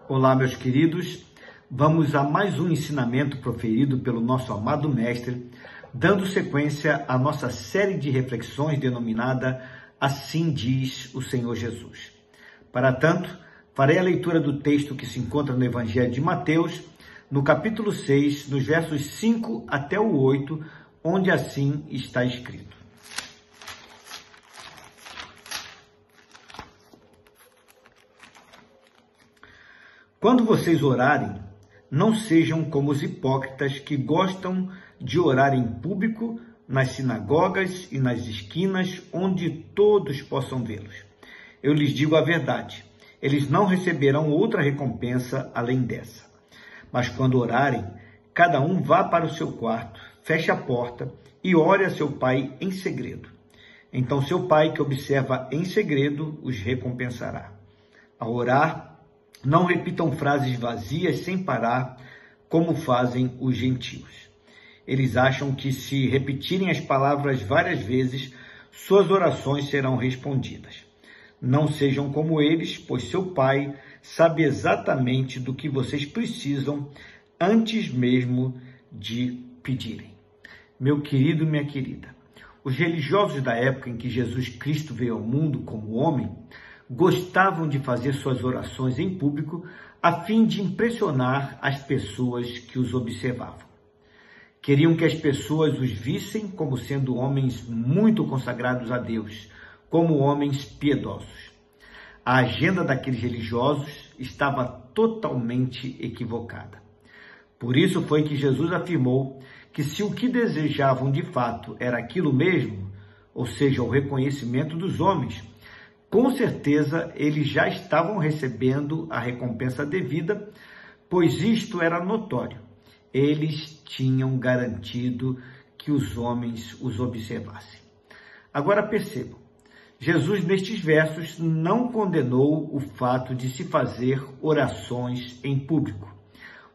Olá, meus queridos. Vamos a mais um ensinamento proferido pelo nosso amado Mestre, dando sequência à nossa série de reflexões denominada Assim Diz o Senhor Jesus. Para tanto, farei a leitura do texto que se encontra no Evangelho de Mateus, no capítulo 6, nos versos 5 até o 8, onde assim está escrito. Quando vocês orarem, não sejam como os hipócritas que gostam de orar em público, nas sinagogas e nas esquinas, onde todos possam vê-los. Eu lhes digo a verdade, eles não receberão outra recompensa além dessa. Mas quando orarem, cada um vá para o seu quarto, feche a porta e ore a seu pai em segredo. Então seu pai, que observa em segredo, os recompensará. Ao orar, não repitam frases vazias sem parar, como fazem os gentios. Eles acham que, se repetirem as palavras várias vezes, suas orações serão respondidas. Não sejam como eles, pois seu Pai sabe exatamente do que vocês precisam antes mesmo de pedirem. Meu querido, minha querida, os religiosos da época em que Jesus Cristo veio ao mundo como homem gostavam de fazer suas orações em público a fim de impressionar as pessoas que os observavam. Queriam que as pessoas os vissem como sendo homens muito consagrados a Deus, como homens piedosos. A agenda daqueles religiosos estava totalmente equivocada. Por isso foi que Jesus afirmou que se o que desejavam de fato era aquilo mesmo, ou seja, o reconhecimento dos homens, com certeza eles já estavam recebendo a recompensa devida, pois isto era notório. Eles tinham garantido que os homens os observassem. Agora percebam, Jesus nestes versos não condenou o fato de se fazer orações em público.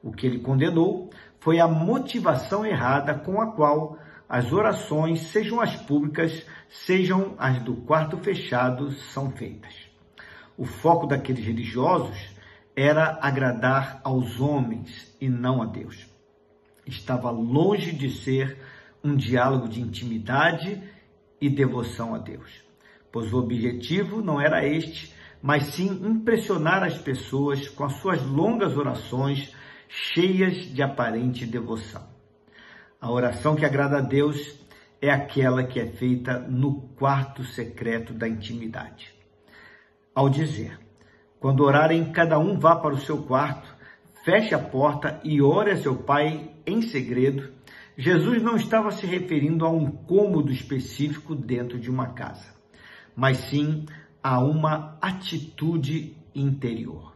O que ele condenou foi a motivação errada com a qual as orações, sejam as públicas, sejam as do quarto fechado, são feitas. O foco daqueles religiosos era agradar aos homens e não a Deus. Estava longe de ser um diálogo de intimidade e devoção a Deus, pois o objetivo não era este, mas sim impressionar as pessoas com as suas longas orações cheias de aparente devoção. A oração que agrada a Deus é aquela que é feita no quarto secreto da intimidade. Ao dizer, quando orarem, cada um vá para o seu quarto, feche a porta e ore a seu pai em segredo, Jesus não estava se referindo a um cômodo específico dentro de uma casa, mas sim a uma atitude interior.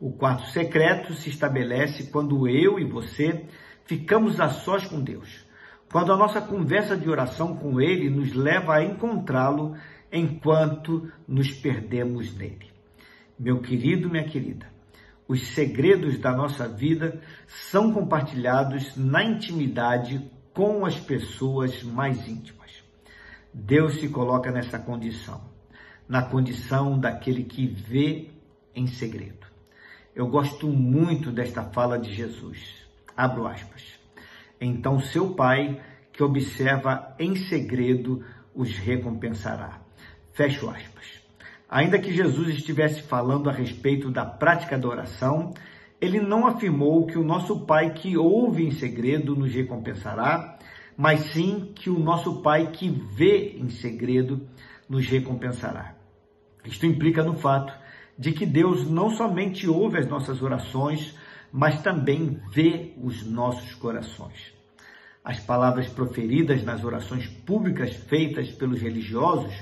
O quarto secreto se estabelece quando eu e você ficamos a sós com Deus, quando a nossa conversa de oração com Ele nos leva a encontrá-lo enquanto nos perdemos nele. Meu querido, minha querida, os segredos da nossa vida são compartilhados na intimidade com as pessoas mais íntimas. Deus se coloca nessa condição, na condição daquele que vê em segredo. Eu gosto muito desta fala de Jesus. Abro aspas. Então seu pai, que observa em segredo, os recompensará. Fecho aspas. Ainda que Jesus estivesse falando a respeito da prática da oração, ele não afirmou que o nosso Pai que ouve em segredo nos recompensará, mas sim que o nosso Pai que vê em segredo nos recompensará. Isto implica no fato de que Deus não somente ouve as nossas orações, mas também vê os nossos corações. As palavras proferidas nas orações públicas feitas pelos religiosos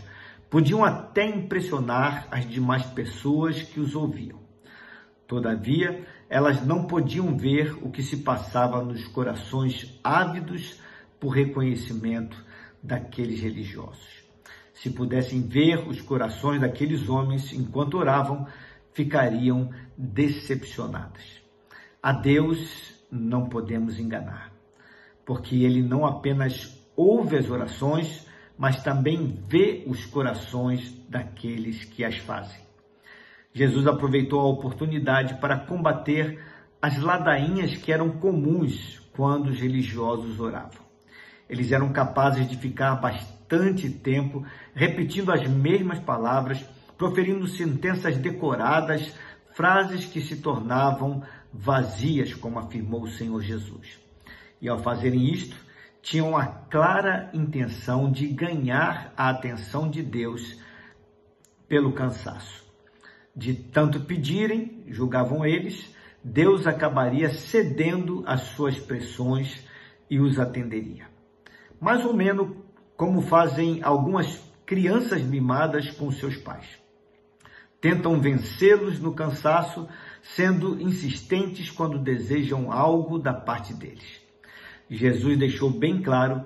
podiam até impressionar as demais pessoas que os ouviam. Todavia, elas não podiam ver o que se passava nos corações ávidos por reconhecimento daqueles religiosos. Se pudessem ver os corações daqueles homens enquanto oravam, ficariam decepcionadas. A Deus não podemos enganar, porque Ele não apenas ouve as orações, mas também vê os corações daqueles que as fazem. Jesus aproveitou a oportunidade para combater as ladainhas que eram comuns quando os religiosos oravam. Eles eram capazes de ficar bastante tempo repetindo as mesmas palavras, proferindo sentenças decoradas, frases que se tornavam vazias, como afirmou o Senhor Jesus. E ao fazerem isto, tinham a clara intenção de ganhar a atenção de Deus pelo cansaço. De tanto pedirem, julgavam eles, Deus acabaria cedendo às suas pressões e os atenderia. Mais ou menos como fazem algumas crianças mimadas com seus pais. Tentam vencê-los no cansaço, sendo insistentes quando desejam algo da parte deles. Jesus deixou bem claro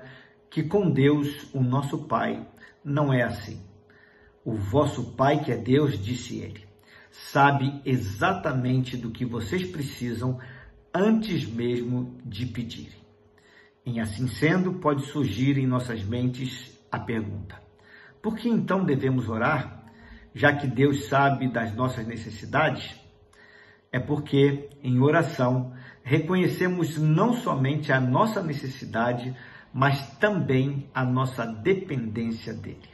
que com Deus, o nosso Pai, não é assim. O vosso Pai, que é Deus, disse ele, sabe exatamente do que vocês precisam antes mesmo de pedirem. Em assim sendo, pode surgir em nossas mentes a pergunta: por que então devemos orar, já que Deus sabe das nossas necessidades? É porque, em oração, reconhecemos não somente a nossa necessidade, mas também a nossa dependência dele.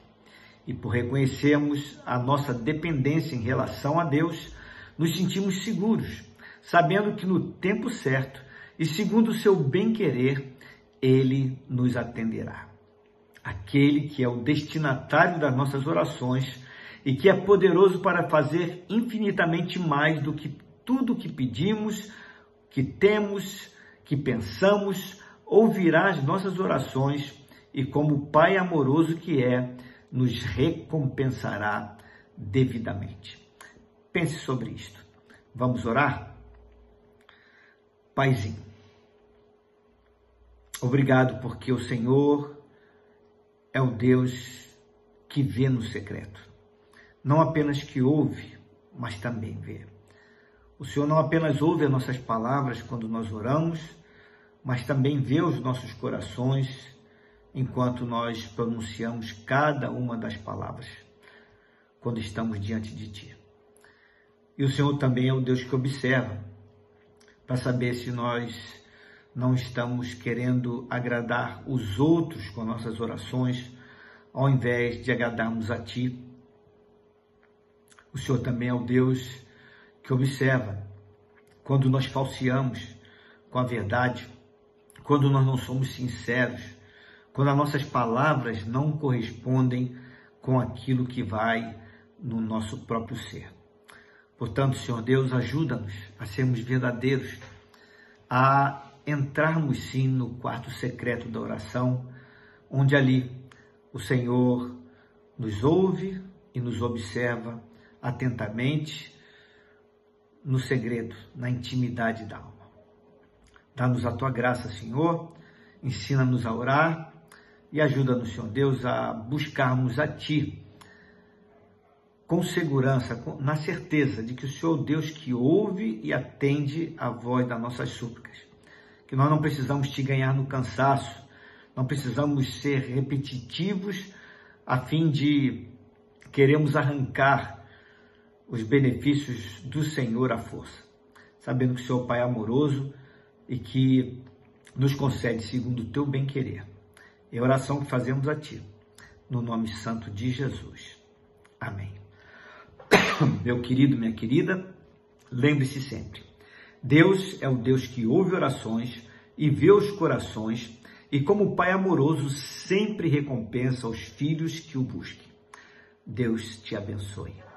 E por reconhecermos a nossa dependência em relação a Deus, nos sentimos seguros, sabendo que no tempo certo e segundo o seu bem-querer, ele nos atenderá. Aquele que é o destinatário das nossas orações e que é poderoso para fazer infinitamente mais do que tudo que pedimos, que temos, que pensamos, ouvirá as nossas orações e, como Pai amoroso que é, nos recompensará devidamente. Pense sobre isto. Vamos orar? Paizinho, obrigado porque o Senhor é o Deus que vê no secreto. Não apenas que ouve, mas também vê. O Senhor não apenas ouve as nossas palavras quando nós oramos, mas também vê os nossos corações enquanto nós pronunciamos cada uma das palavras, quando estamos diante de Ti. E o Senhor também é o Deus que observa, para saber se nós não estamos querendo agradar os outros com nossas orações, ao invés de agradarmos a Ti. O Senhor também é o Deus que observa quando nós falseamos com a verdade, quando nós não somos sinceros, quando as nossas palavras não correspondem com aquilo que vai no nosso próprio ser. Portanto, Senhor Deus, ajuda-nos a sermos verdadeiros, a entrarmos sim no quarto secreto da oração, onde ali o Senhor nos ouve e nos observa atentamente, no segredo, na intimidade da alma. Dá-nos a Tua graça, Senhor, ensina-nos a orar e ajuda-nos, Senhor Deus, a buscarmos a Ti com segurança, na certeza de que o Senhor é o Deus que ouve e atende a voz das nossas súplicas. Que nós não precisamos Te ganhar no cansaço, não precisamos ser repetitivos a fim de queremos arrancar os benefícios do Senhor à força, sabendo que o Senhor Pai é amoroso e que nos concede segundo o Teu bem-querer. É a oração que fazemos a Ti, no nome santo de Jesus. Amém. Meu querido, minha querida, lembre-se sempre, Deus é o Deus que ouve orações e vê os corações e, como Pai amoroso, sempre recompensa os filhos que o busquem. Deus te abençoe.